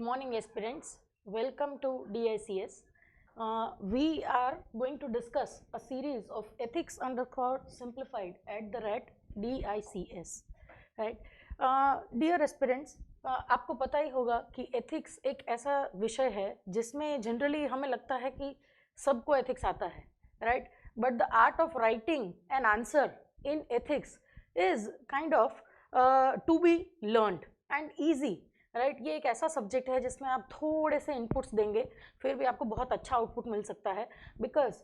morning aspirants, welcome to DICS. We are going to discuss a series of ethics underscore simplified at the rate DICS, right? Dear aspirants, आपको पता ही होगा कि ethics एक ऐसा विषय है जिसमें जनरली हमें लगता है कि सबको एथिक्स आता है, right? But the art of writing an answer in ethics is kind of to be learned and easy, right? ये एक ऐसा सब्जेक्ट है जिसमें आप थोड़े से इनपुट्स देंगे फिर भी आपको बहुत अच्छा आउटपुट मिल सकता है, because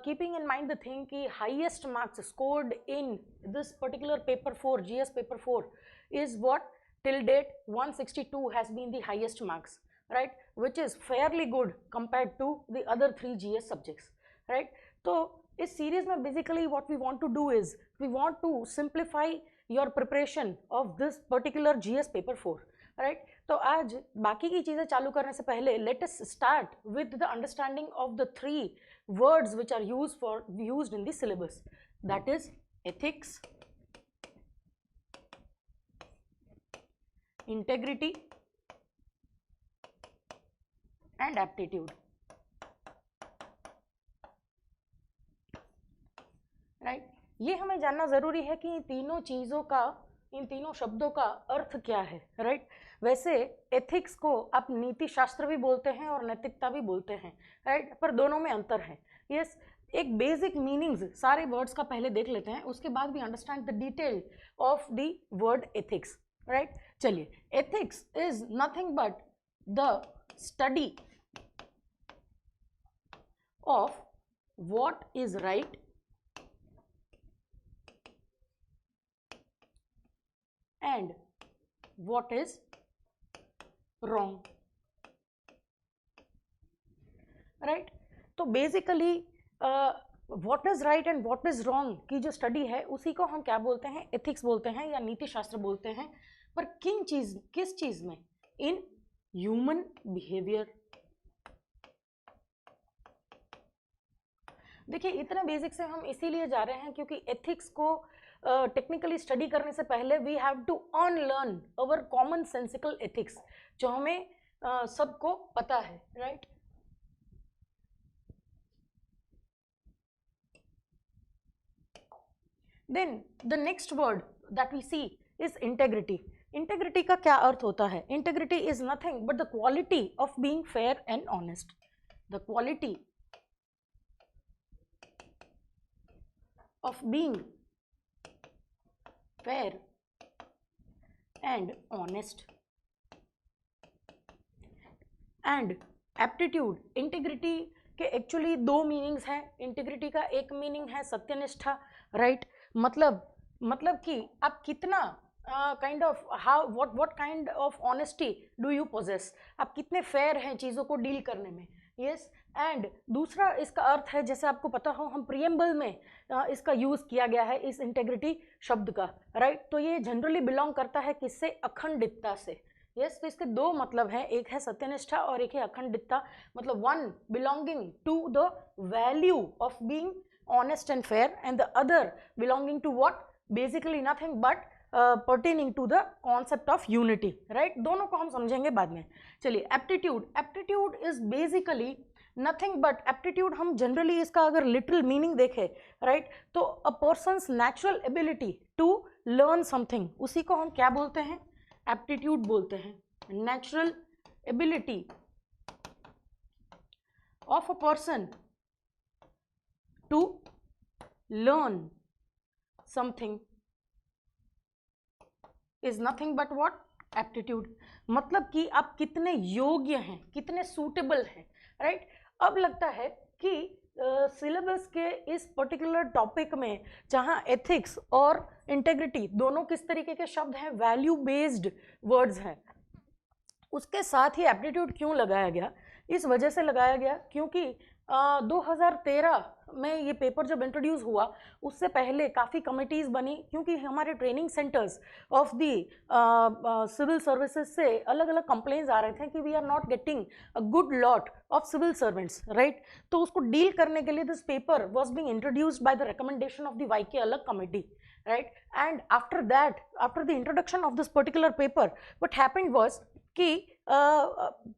keeping in mind the thing कि highest marks scored in this particular paper 4 GS paper 4 is what till date 162 has been the highest marks, right, which is fairly good compared to the other 3 GS subjects, right? So इस series में basically what we want to do is we want to simplify your preparation of this particular GS paper 4, right? तो आज बाकी की चीज़ें चालू करने से पहले let us start with the understanding of the 3 words which are used in the syllabus, that is ethics, integrity and aptitude, right? ये हमें जानना ज़रूरी है कि इन तीनों चीज़ों का, इन तीनों शब्दों का अर्थ क्या है, राइट? वैसे एथिक्स को आप नीति शास्त्र भी बोलते हैं और नैतिकता भी बोलते हैं, राइट? पर दोनों में अंतर है। यस, एक बेसिक मीनिंग्स सारे वर्ड्स का पहले देख लेते हैं, उसके बाद भी understand the detail of the word ethics, right? चलिए, ethics is nothing but the study of what is right and what is wrong, right? तो basically what is right and what is wrong की जो study है उसी को हम क्या बोलते हैं? एथिक्स बोलते हैं या नीति शास्त्र बोलते हैं। पर किस चीज में? इन ह्यूमन बिहेवियर। देखिए, इतने बेसिक से हम इसीलिए जा रहे हैं क्योंकि एथिक्स को टेक्निकली स्टडी करने से पहले we have to unlearn our common sensical ethics, जो हमें सबको पता है, right? Then the next word that we see is integrity. Integrity का क्या अर्थ होता है? Integrity is nothing but the quality of being fair and honest. The quality of being fair and honest and aptitude। Integrity के actually 2 meanings हैं। Integrity का एक meaning है सत्यनिष्ठा, राइट? मतलब कि आप कितना kind of what kind of honesty do you possess, आप कितने फेयर हैं चीज़ों को डील करने में। यस, एंड दूसरा इसका अर्थ है, जैसे आपको पता हो, हम प्रियम्बल में इसका यूज़ किया गया है इस इंटेग्रिटी शब्द का, राइट? तो ये जनरली बिलोंग करता है किससे? अखंडितता से। यस, तो इसके 2 मतलब हैं, एक है सत्यनिष्ठा और एक है अखंडितता। मतलब one belonging to the value of being honest and fair and the other belonging to what? Basically nothing but pertaining to the concept of unity, right? दोनों को हम समझेंगे बाद में। चलिए, aptitude. Aptitude is basically nothing but, aptitude हम generally इसका अगर लिटरल मीनिंग देखें, राइट, तो a person's natural ability to learn something, उसी को हम क्या बोलते हैं? एप्टीट्यूड बोलते हैं। Natural ability of a person to learn something is nothing but what? Aptitude. मतलब कि आप कितने योग्य हैं, कितने सूटेबल हैं, राइट? अब लगता है कि सिलेबस के इस पर्टिकुलर टॉपिक में जहां एथिक्स और इंटेग्रिटी दोनों किस तरीके के शब्द हैं? वैल्यू बेस्ड वर्ड्स हैं, उसके साथ ही एप्टीट्यूड क्यों लगाया गया? इस वजह से लगाया गया क्योंकि 2013 में ये पेपर जब इंट्रोड्यूस हुआ उससे पहले काफ़ी कमिटीज़ बनी, क्योंकि हमारे training centres of the civil services से अलग अलग कंप्लेंट्स आ रहे थे कि we are not getting a good lot of civil servants, right? तो उसको डील करने के लिए this paper was being introduced by the recommendation of the YK अलग committee, right? And after that, after the introduction of this particular paper, what happened was कि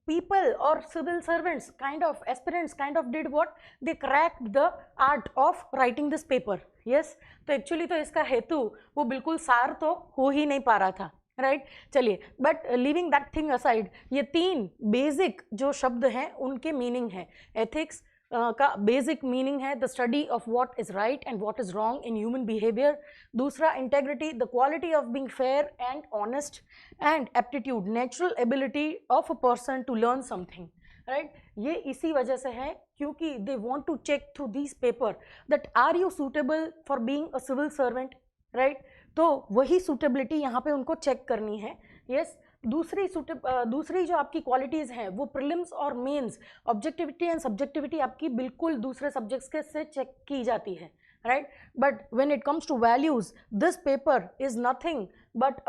people or civil servants, kind of aspirants, kind of did what? They cracked the art of writing this paper. Yes, तो actually तो इसका हेतु वो बिल्कुल सार तो हो ही नहीं पा रहा था, राइट? चलिए, but living that thing aside, ये तीन बेसिक जो शब्द हैं उनके मीनिंग है. एथिक्स का बेसिक मीनिंग है the study of what is right and what is wrong in human behaviour. दूसरा, integrity, the quality of being fair and honest. And aptitude, natural ability of a person to learn something, right? ये इसी वजह से है क्योंकि they want to check through this paper that are you suitable for being a civil servant, right? तो वही suitability यहाँ पे उनको चेक करनी है. यस, दूसरी जो आपकी क्वालिटीज़ हैं वो प्रीलिम्स और मेंस, ऑब्जेक्टिविटी एंड सब्जेक्टिविटी आपकी बिल्कुल दूसरे सब्जेक्ट्स के से चेक की जाती है, right? But when it comes to values, this paper is nothing but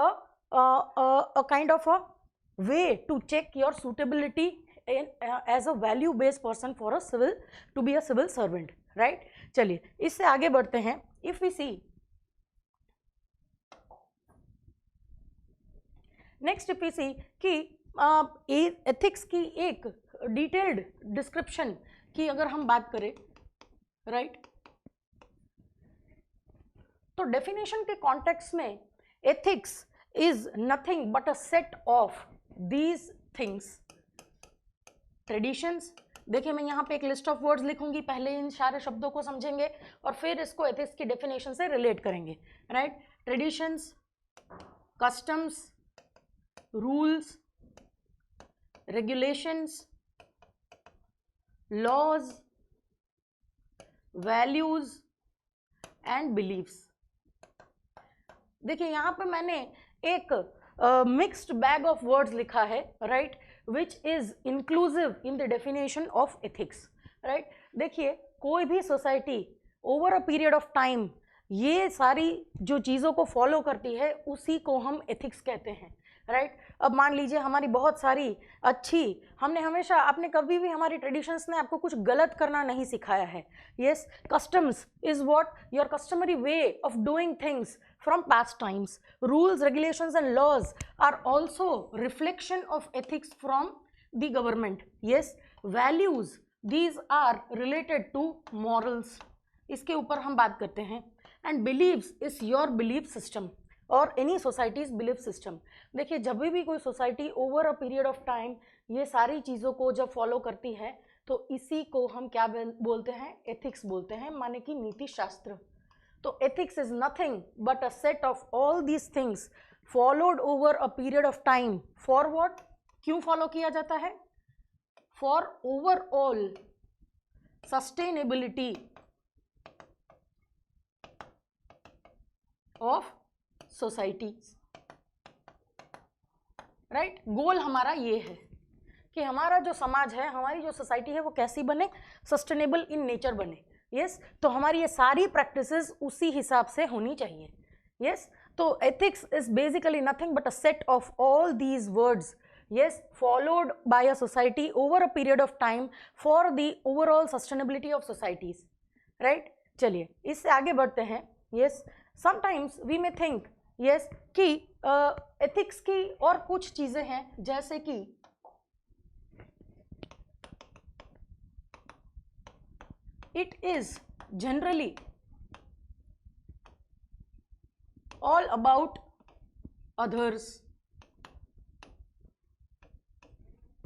a kind of a way to check your suitability as a value based person for to be a civil servant, right? चलिए, इससे आगे बढ़ते हैं. If we see next, if we see कि ethics की एक detailed description की अगर हम बात करें, राइट? तो डेफिनेशन के कॉन्टेक्स्ट में ethics is nothing but a set of these things. Traditions, देखिए मैं यहाँ पे एक लिस्ट ऑफ वर्ड्स लिखूंगी, पहले इन सारे शब्दों को समझेंगे और फिर इसको एथिक्स की डेफिनेशन से रिलेट करेंगे, right? Traditions, customs, rules, regulations, laws, values and beliefs. देखिए यहाँ पे मैंने एक मिक्स्ड बैग ऑफ वर्ड्स लिखा है, right, which is inclusive in the definition of ethics, right? देखिए, कोई भी society over a period of time ये सारी जो चीज़ों को फॉलो करती है उसी को हम एथिक्स कहते हैं, राइट? अब मान लीजिए हमारी बहुत सारी अच्छी, हमने हमेशा, आपने कभी भी, हमारी ट्रेडिशंस ने आपको कुछ गलत करना नहीं सिखाया है. Yes, customs is what? Your customary way of doing things from past times. Rules, regulations and laws are also reflection of ethics from the government. Yes, values, these are related to morals. इसके ऊपर हम बात करते हैं. And beliefs is your belief system or any society's belief system. देखिए, जब भी कोई society over a period of time ये सारी चीज़ों को जब फॉलो करती है तो इसी को हम क्या बोलते हैं? एथिक्स बोलते हैं, माने कि नीति शास्त्र. तो ethics is nothing but a set of all these things followed over a period of time. For what? क्यों फॉलो किया जाता है? For overall sustainability of societies, right? Goal हमारा ये है कि हमारा जो समाज है, हमारी जो सोसाइटी है वो कैसी बने? सस्टेनेबल इन नेचर बने. यस, तो हमारी ये सारी प्रैक्टिसेस उसी हिसाब से होनी चाहिए. यस, तो ethics is basically nothing but a set of all these words, yes, followed by a society over a period of time for the overall sustainability of societies, right? चलिए, इससे आगे बढ़ते हैं. Yes, sometimes we may think, yes, कि ethics की और कुछ चीज़ें हैं, जैसे कि it is generally all about others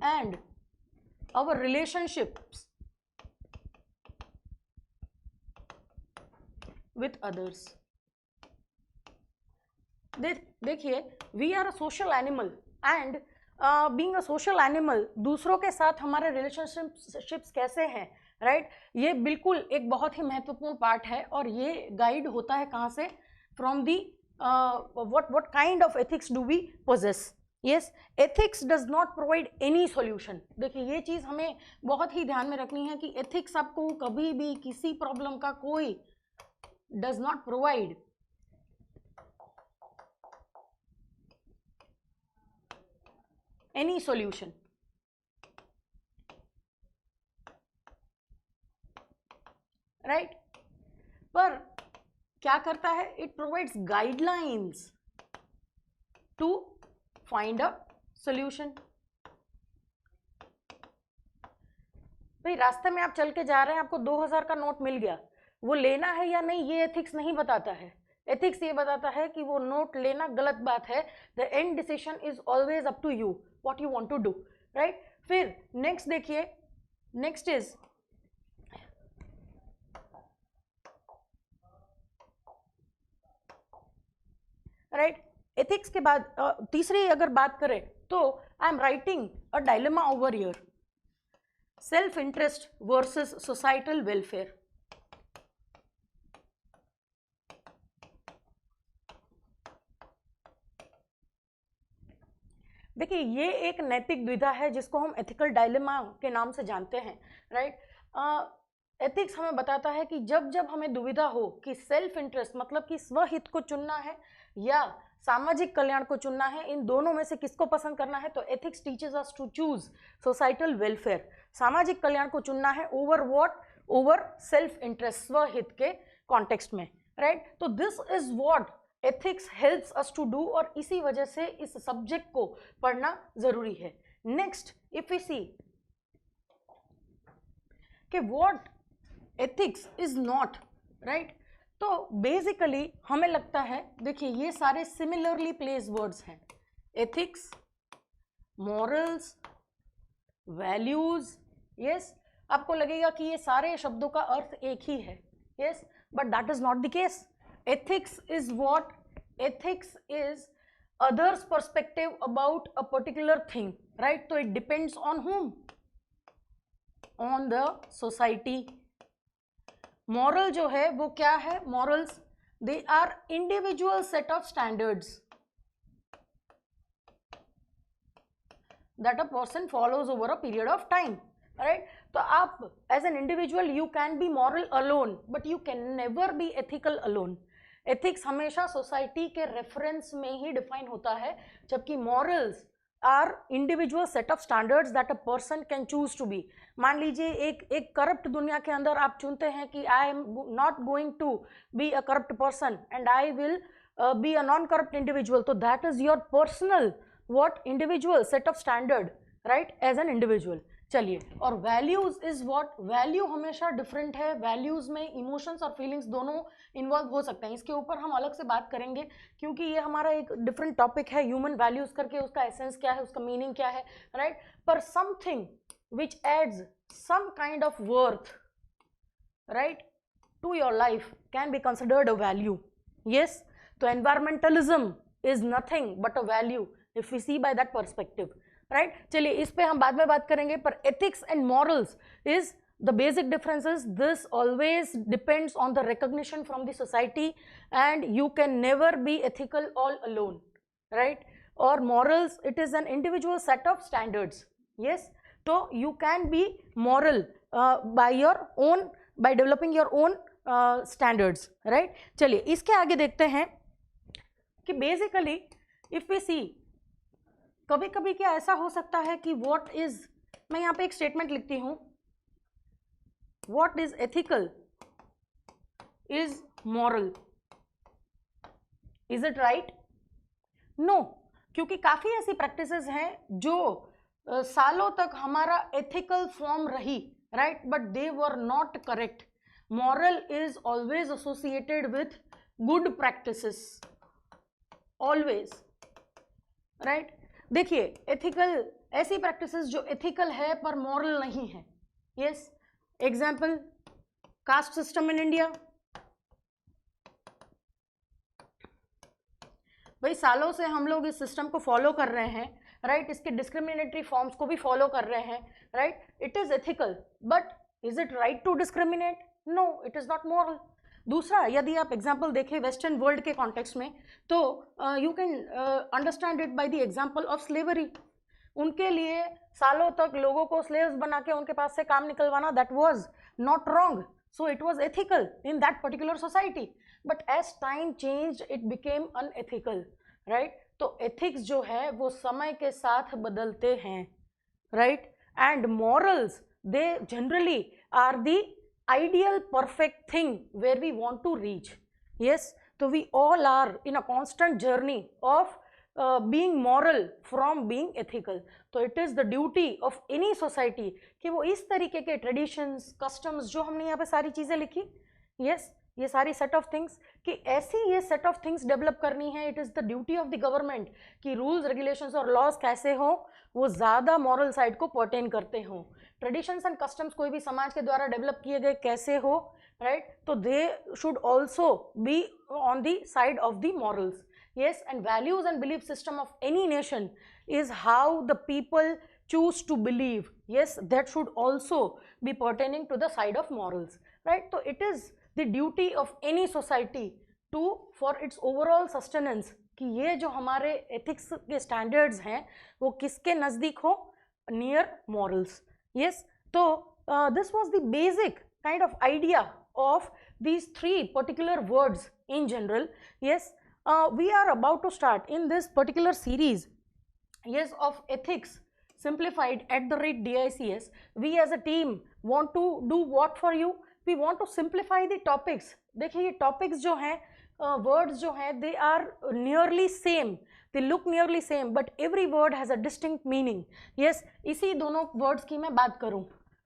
and our relationships with others. देखिए, we are a social animal and being a social animal, दूसरों के साथ हमारे relationships कैसे हैं, राइट? ये बिल्कुल एक बहुत ही महत्वपूर्ण पार्ट है और ये गाइड होता है कहाँ से? From the what kind of ethics do we possess. Yes, ethics does not provide any solution. देखिए, ये चीज़ हमें बहुत ही ध्यान में रखनी है कि एथिक्स आपको कभी भी किसी प्रॉब्लम का कोई does not provide any solution, right? पर क्या करता है? It provides guidelines to find a solution. भाई रास्ते में आप चल के जा रहे हैं, आपको 2000 का नोट मिल गया, वो लेना है या नहीं ये एथिक्स नहीं बताता है। एथिक्स ये बताता है कि वो नोट लेना गलत बात है। The end decision is always up to you, what you want to do, right. फिर नेक्स्ट देखिए, नेक्स्ट इज राइट। एथिक्स के बाद तीसरी अगर बात करें तो I am writing a dilemma over here, self interest versus societal welfare. देखिए ये एक नैतिक द्विधा है जिसको हम एथिकल डायलेमा के नाम से जानते हैं, राइट। एथिक्स हमें बताता है कि जब जब हमें दुविधा हो कि सेल्फ इंटरेस्ट मतलब कि स्वहित को चुनना है या सामाजिक कल्याण को चुनना है, इन दोनों में से किसको पसंद करना है, तो ethics teaches us to choose societal welfare, सामाजिक कल्याण को चुनना है over what, over self interest, स्वहित के कॉन्टेक्स्ट में, राइट। तो this is what ethics helps us to do, और इसी वजह से इस सब्जेक्ट को पढ़ना जरूरी है। नेक्स्ट इफ वी सी कि what ethics is not, right, तो बेसिकली हमें लगता है, देखिए ये सारे सिमिलरली प्लेस वर्ड्स हैं, एथिक्स, मॉरल्स, वैल्यूज, यस। आपको लगेगा कि ये सारे शब्दों का अर्थ एक ही है, yes, but that is not the case. Ethics is what, ethics is others perspective about a particular thing, right? तो it depends on whom, on the society. moral जो है वो क्या है, morals they are individual set of standards that a person follows over a period of time, right? तो आप as an individual you can be moral alone but you can never be ethical alone. Ethics हमेशा society के reference में ही define होता है, जबकि morals are individual set of standards that a person can choose to be. मान लीजिए एक करप्ट दुनिया के अंदर आप चुनते हैं कि I am not going to be a corrupt person and I will be a non corrupt individual, तो that is your personal what, individual set of standard, right, as an individual. चलिए, और वैल्यूज इज व्हाट, वैल्यू हमेशा different है, values में emotions और feelings दोनों involve हो सकते हैं। इसके ऊपर हम अलग से बात करेंगे क्योंकि ये हमारा एक डिफरेंट टॉपिक है, ह्यूमन वैल्यूज करके, उसका एसेंस क्या है, उसका मीनिंग क्या है, राइट। पर something which adds some kind of worth, right, to your life can be considered a value, yes. तो environmentalism is nothing but a value if we see by that perspective, right. चलिए इस पे हम बाद में बात करेंगे, पर ethics and morals is the basic difference is this always depends on the recognition from the society and you can never be ethical all alone, right? Or morals, it is an individual set of standards, yes. So you can be moral by your own, by developing your own standards, right? चलिए इसके आगे देखते हैं कि basically if we see, कभी कभी क्या ऐसा हो सकता है कि what is, मैं यहाँ पे एक स्टेटमेंट लिखती हूँ, what is ethical is moral, is it right? no, क्योंकि काफी ऐसी प्रैक्टिसेस हैं जो सालों तक हमारा एथिकल फॉर्म रही, right, but they were not correct. Moral is always associated with good practices, always, right. देखिए एथिकल, ऐसी प्रैक्टिसेस जो एथिकल है पर मॉरल नहीं है, yes. Example, caste system in India, भाई सालों से हम लोग इस सिस्टम को फॉलो कर रहे हैं, राइट, इसके डिस्क्रिमिनेटरी फॉर्म्स को भी फॉलो कर रहे हैं, right. It is ethical but is it right to discriminate? No, it is not moral. दूसरा, यदि आप एग्जाम्पल देखें वेस्टर्न वर्ल्ड के कॉन्टेक्स्ट में, तो you can understand it by the example of slavery. उनके लिए सालों तक लोगों को स्लेव्स बना के उनके पास से काम निकलवाना, that was not wrong, so it was ethical in that particular society, but as time changed it became unethical, right. तो एथिक्स जो है वो समय के साथ बदलते हैं, right, and morals they generally are the ideal perfect thing where we want to reach, yes. So we all are in a constant journey of being moral from being ethical. तो it is the duty of any society कि वो इस तरीके के traditions, customs, जो हमने यहाँ पे सारी चीज़ें लिखी, यस, ये सारी सेट ऑफ थिंग्स, कि ऐसी ये सेट ऑफ थिंग्स डेवलप करनी है। It is the duty of the government कि रूल्स, रेगुलेशंस और लॉज कैसे हो, वो ज़्यादा मॉरल साइड को पर्टेन करते हों। ट्रेडिशंस एंड कस्टम्स कोई भी समाज के द्वारा डेवलप किए गए कैसे हो, राइट, तो they should also be on the side of the morals. Yes, and values and belief system of any nation is how the people choose to believe. Yes, that should also be pertaining to the side of morals, right? So it is the duty of any society to, for its overall sustenance, कि ये जो हमारे ethics के standards हैं वो किसके नज़दीक हो, near morals. Yes, so this was the basic kind of idea of these three particular words in general. Yes. We are about to start in this particular series, yes, of ethics simplified @DICS. We as a team want to do what for you? We want to simplify the topics. देखिए ये topics जो हैं, words जो हैं, they are nearly same, they look nearly same, but every word has a distinct meaning. Yes, इसी दोनों words की मैं बात करूँ,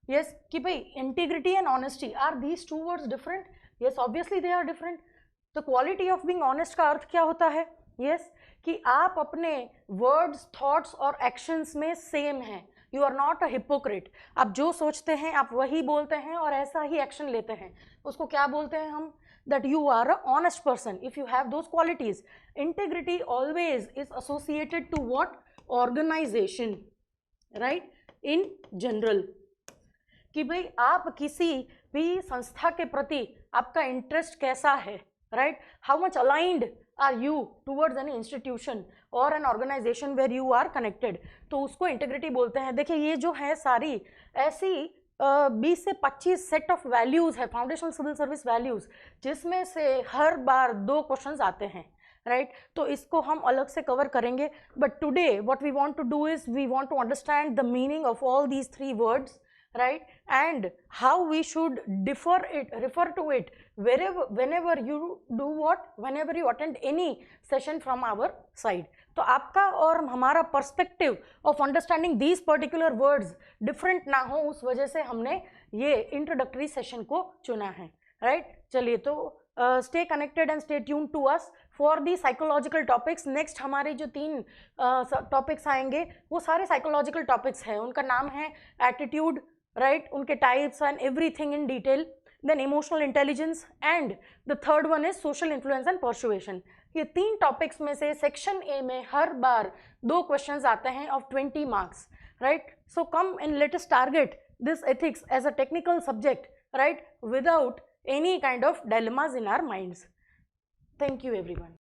yes, कि भाई integrity and honesty, are these two words different? Yes, obviously they are different. तो quality of being honest का अर्थ क्या होता है? यस, कि आप अपने वर्ड्स, थॉट्स और एक्शंस में सेम हैं। You are not a hypocrite. आप जो सोचते हैं आप वही बोलते हैं और ऐसा ही एक्शन लेते हैं, उसको क्या बोलते हैं हम? That you are a honest person if you have those qualities. Integrity always is associated to what? Organisation, right, in general, कि भाई आप किसी भी संस्था के प्रति आपका इंटरेस्ट कैसा है, right? How much aligned are you towards any institution or an organization where you are connected? तो उसको इंटीग्रिटी बोलते हैं। देखिए ये जो है सारी ऐसी 20 से 25 सेट ऑफ वैल्यूज है, फाउंडेशनल सिविल सर्विस वैल्यूज, जिसमें से हर बार 2 क्वेश्चंस आते हैं, राइट? तो इसको हम अलग से कवर करेंगे, but today what we want to do is we want to understand the meaning of all these 3 words, right, and how we should refer to it whenever you do what, whenever you attend any session from our side. तो आपका और हमारा perspective of understanding these particular words different ना हो, उस वजह से हमने ये इंट्रोडक्टरी सेशन को चुना है, राइट? चलिए, तो stay connected and stay tune to us for the psychological topics. Next हमारे जो 3 टॉपिक्स आएंगे वो सारे साइकोलॉजिकल टॉपिक्स हैं। उनका नाम है एटीट्यूड, right, उनके types and everything in detail, then emotional intelligence, and the third one is social influence and persuasion. ये 3 टॉपिक्स में से सेक्शन ए में हर बार 2 क्वेश्चंस आते हैं of 20 marks, right? So come and let us target this ethics as a technical subject, right, without any kind of dilemmas in our minds. Thank you everyone.